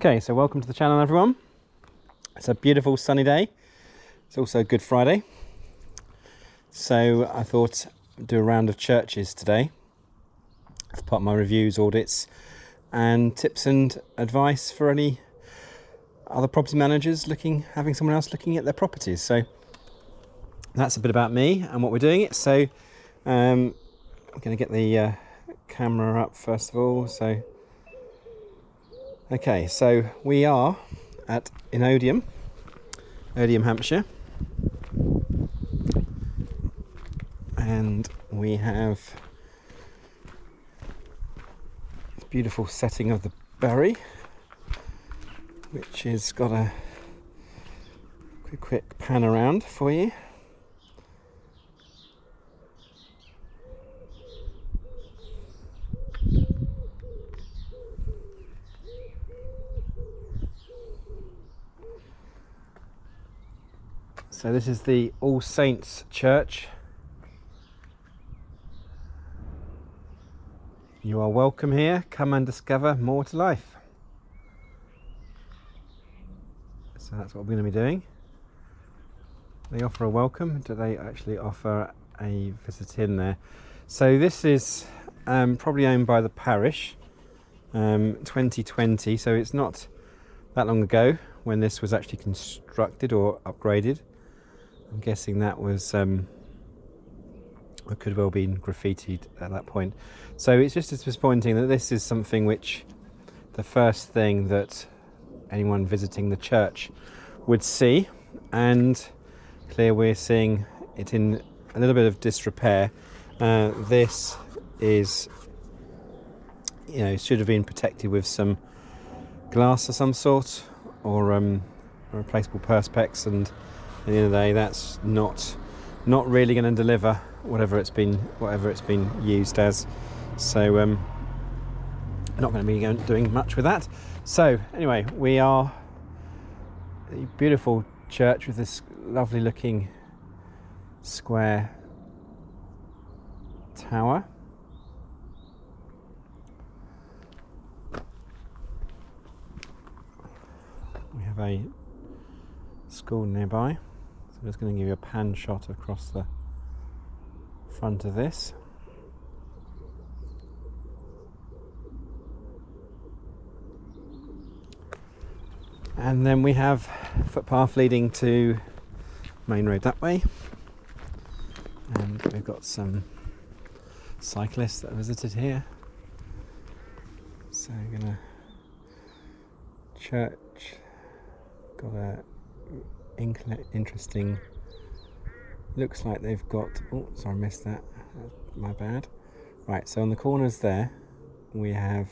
Okay, so welcome to the channel, everyone. It's a beautiful sunny day. It's also Good Friday. So I thought I'd do a round of churches today as part of my reviews, audits and tips and advice for any other property managers having someone else looking at their properties. So that's a bit about me and what we're doing it. So I'm going to get the camera up first of all. Okay, so we are in Odiham, Hampshire, and we have this beautiful setting of the Bury, which has got a quick pan around for you. So this is the All Saints Church. You are welcome here. Come and discover more to life. So that's what we're going to be doing. They offer a welcome. Do they actually offer a visit in there? So this is probably owned by the parish, 2020. So it's not that long ago when this was actually constructed or upgraded. I'm guessing that was it could have well been graffitied at that point. So it's just disappointing that this is something which the first thing that anyone visiting the church would see, and clear we're seeing it in a little bit of disrepair. This is, should have been protected with some glass of some sort, or replaceable perspex, and at the end of the day, that's not really going to deliver whatever it's been used as. So not going to be doing much with that. So anyway, we are a beautiful church with this lovely looking square tower. We have a school nearby. I'm just going to give you a pan shot across the front of this. And then we have a footpath leading to main road that way. And we've got some cyclists that visited here. So we're going to church. Got a interesting, looks like they've got, oh sorry, I missed that, my bad. Right, so on the corners there we have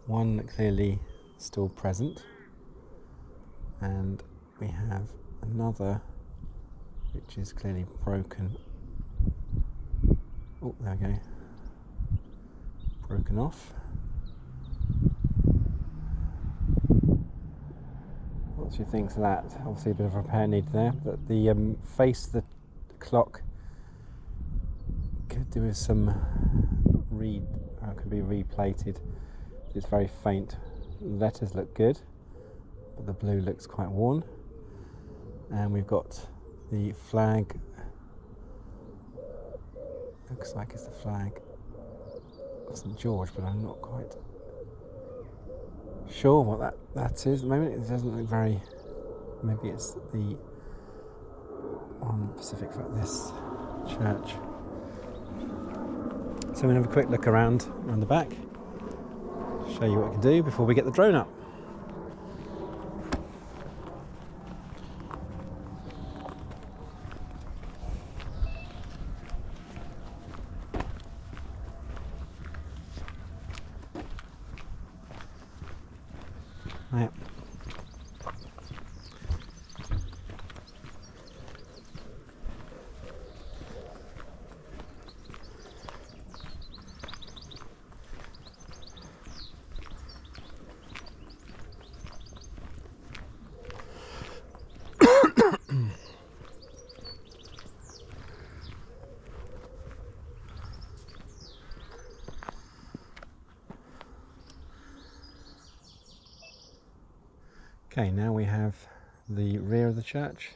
one clearly still present, and we have another which is clearly broken. Oh, there we go, broken off. What do you think of that? Obviously a bit of repair needed there, but the face of the clock could do with some could be replated. It's very faint. Letters look good, but the blue looks quite worn. And we've got the flag. Looks like it's the flag of St George, but I'm not quite sure what that is. At the moment it doesn't look very, maybe it's the on Pacific for this church. So we're going to have a quick look around the back, show you what we can do before we get the drone up. Right. Okay, now we have the rear of the church.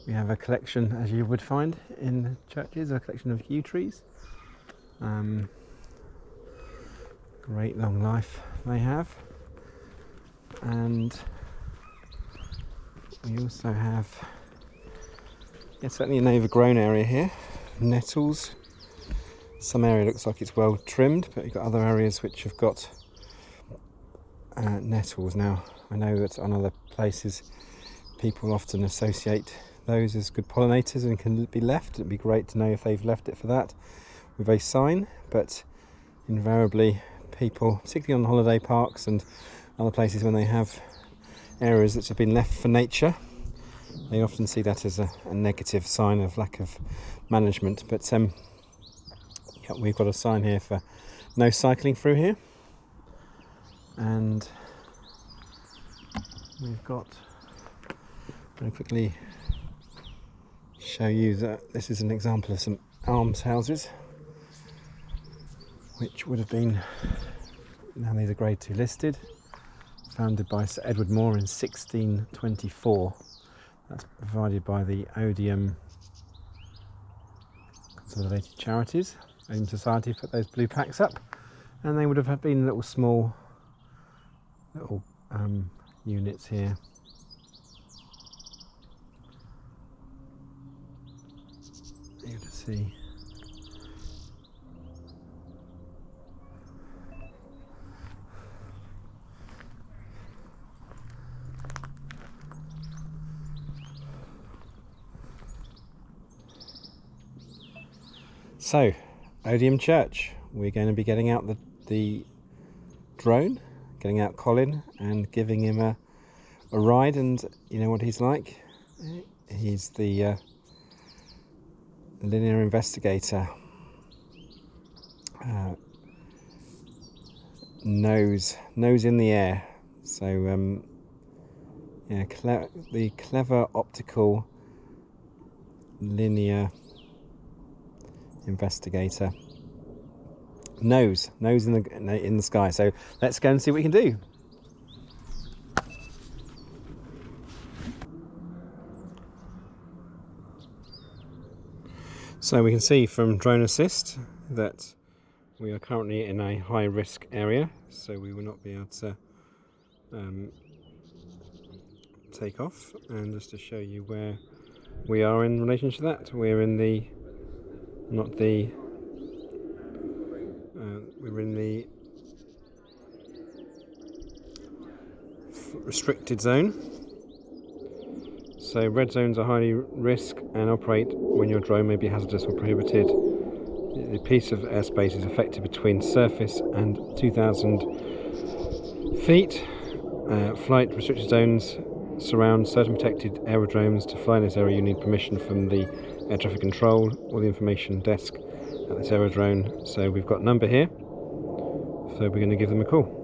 We have a collection, as you would find in churches, a collection of yew trees. Great long life they have. And we also have, certainly an overgrown area here. Nettles. Some area looks like it's well trimmed, but you've got other areas which have got nettles. Now, I know that on other places people often associate those as good pollinators and can be left. It'd be great to know if they've left it for that with a sign, but invariably people, particularly on holiday parks and other places, when they have areas that have been left for nature, they often see that as a negative sign of lack of management. But yeah, we've got a sign here for no cycling through here, and we've got, I'm going to quickly show you that this is an example of some almshouses which would have been, now these are grade 2 listed, founded by Sir Edward Moore in 1624. That's provided by the Odiham Consolidated Charities. Odiham Society put those blue packs up, and they would have been little small units here. You can see. So, Odiham Church, we're going to be getting out the drone, getting out Colin and giving him a ride, and you know what he's like. He's the linear investigator. Nose in the air. So, yeah, the clever optical linear investigator. Nose in the sky. So let's go and see what we can do. So we can see from drone assist that we are currently in a high risk area, so we will not be able to take off. And just to show you where we are in relation to that, we're in the we're in the restricted zone. So red zones are highly risk and operate when your drone may be hazardous or prohibited. The piece of airspace is affected between surface and 2,000 feet. Flight restricted zones surround certain protected aerodromes. To fly in this area you need permission from the air traffic control or the information desk at this aerodrome. So we've got a number here, so we're going to give them a call.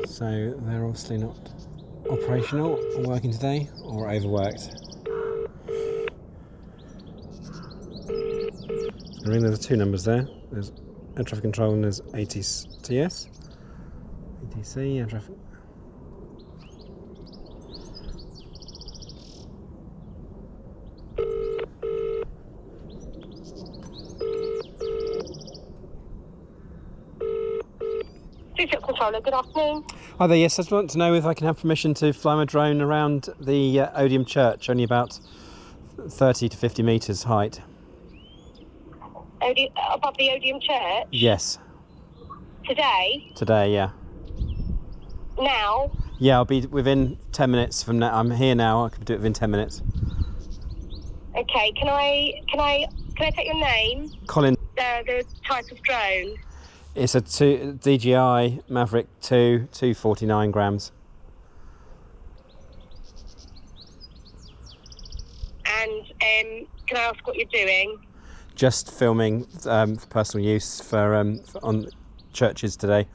So they're obviously not operational or working today, or overworked. I mean, there's two numbers there. There's air traffic control and there's ATS. ATC, air traffic. Controller, good afternoon. Hi there, yes, I just want to know if I can have permission to fly my drone around the Odiham Church, only about 30 to 50 metres height. Above the Odiham Church? Yes. Today? Today, yeah. Now? Yeah, I'll be within 10 minutes from now. I'm here now, I can do it within 10 minutes. Okay, can I take your name? Colin. The type of drone? It's a DJI Maverick 2, 249 grams. And can I ask what you're doing? Just filming for personal use on churches today.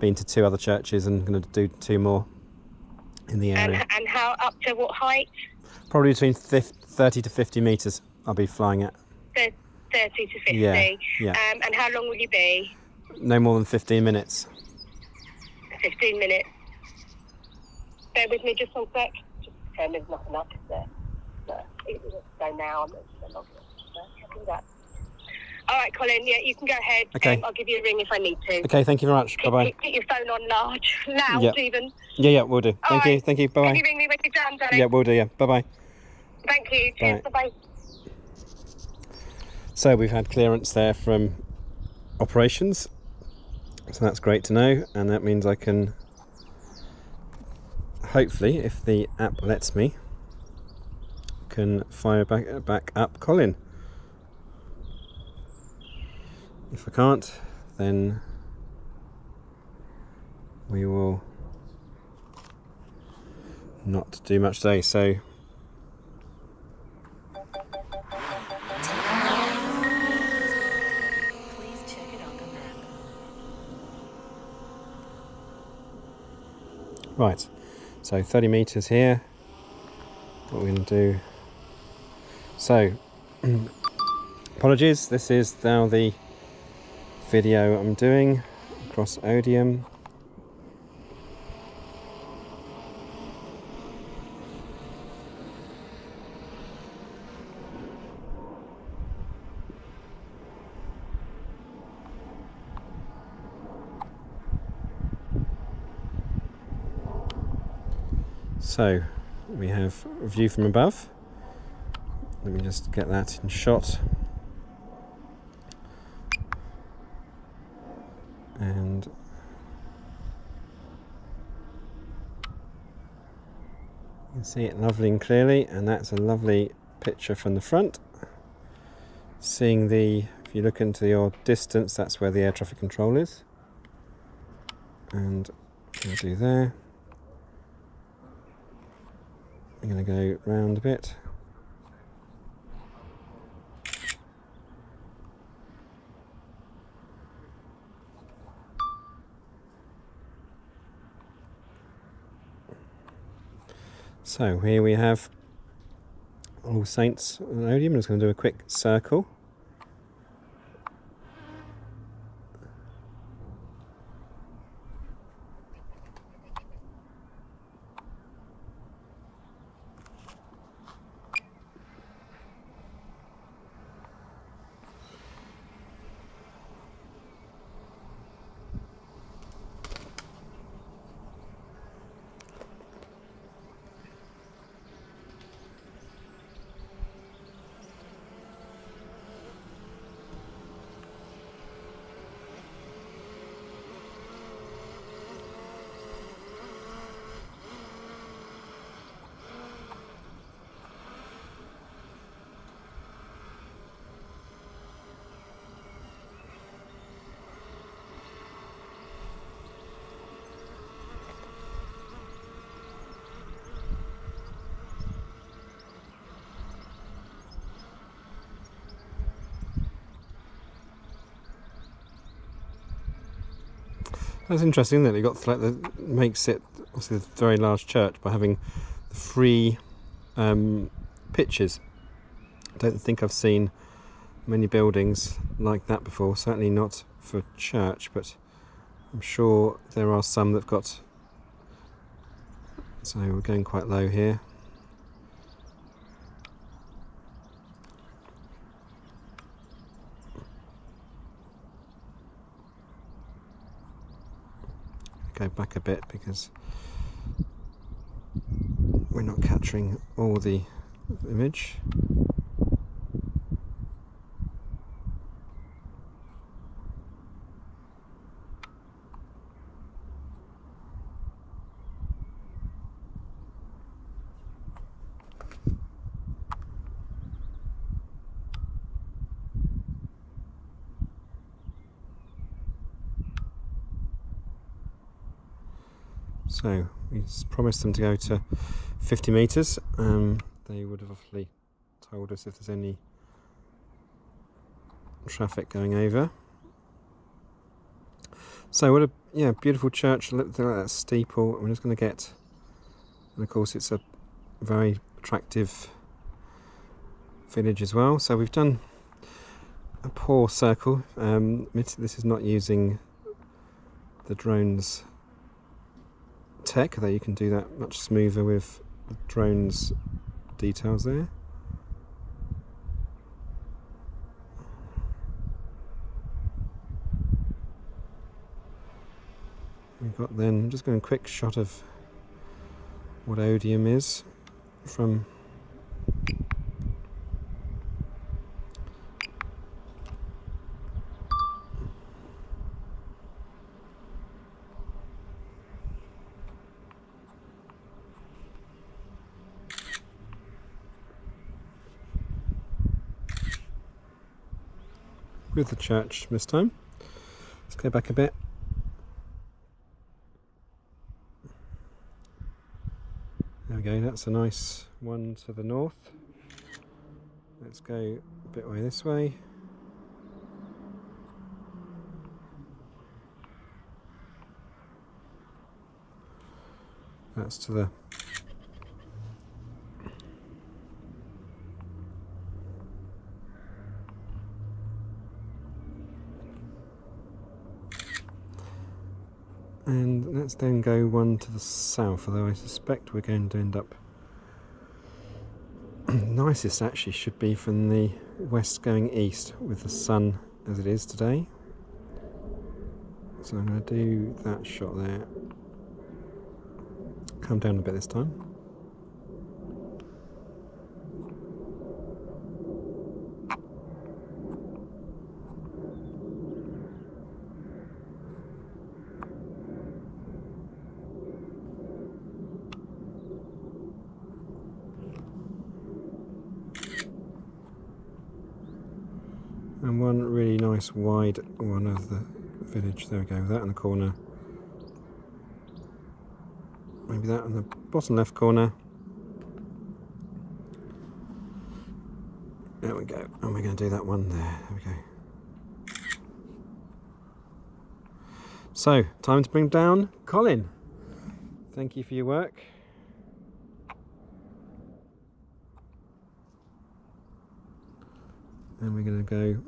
Been to 2 other churches and going to do 2 more in the area. And how up to what height? Probably between 30 to 50 metres I'll be flying at. 30 to 50. Yeah. And how long will you be? No more than 15 minutes. 15 minutes. Bear with me just one sec. Just pretend there's nothing up there. No, let's go now. I'm not logging that. All right, Colin. Yeah, you can go ahead. Okay. I'll give you a ring if I need to. Okay, thank you very much. Bye-bye. Keep your phone on loud even. Yeah, we'll do. Thank you. Bye-bye. Can you ring me when you're done, darling? Yeah, we'll do, yeah. Bye-bye. Thank you. Cheers. Bye-bye. So we've had clearance there from operations. So that's great to know. And that means I can, hopefully, if the app lets me, can fire back up Colin. If I can't, then we will not do much today. So please check it on the map. right, so 30 meters here. What we're going to do. So apologies, this is now the video I'm doing across Odiham. So we have a view from above. Let me just get that in shot. And you can see it lovely and clearly, and that's a lovely picture from the front. Seeing if you look into your distance, that's where the air traffic control is. And we'll do there. I'm going to go round a bit. So here we have All Saints and Odiham. I'm just going to do a quick circle. That's interesting, isn't it? You got that makes it obviously a very large church by having the 3 pitches. I don't think I've seen many buildings like that before. Certainly not for church, but I'm sure there are some that've got. So we're going quite low here. Go back a bit because we're not capturing all the image. So we promised them to go to 50 metres. They would have obviously told us if there's any traffic going over. So what a beautiful church. Look at that steeple. I'm just going to get, and of course it's a very attractive village as well. So we've done a poor circle. This is not using the drone's tech, though you can do that much smoother with the drone's details there. We've got then, I'm just going a quick shot of what Odiham is from with the church this time. Let's go back a bit. There we go, that's a nice one to the north. Let's go a bit way this way. That's to the and let's then go one to the south, although I suspect we're going to end up nicest actually should be from the west going east with the sun as it is today. So I'm going to do that shot there. Come down a bit this time. And one really nice wide one of the village. There we go, that in the corner. Maybe that in the bottom left corner. There we go. And we're going to do that one there. There we go. So, time to bring down Colin. Thank you for your work. And we're going to go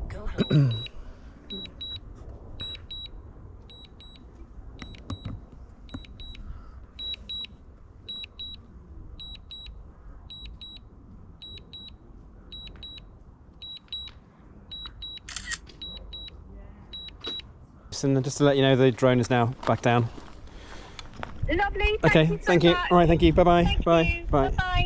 Go home. and just to let you know, the drone is now back down. Lovely. Okay, Thank you so thank you. much. All right, thank you. Bye-bye. Thank Bye. you. Bye. Bye-bye.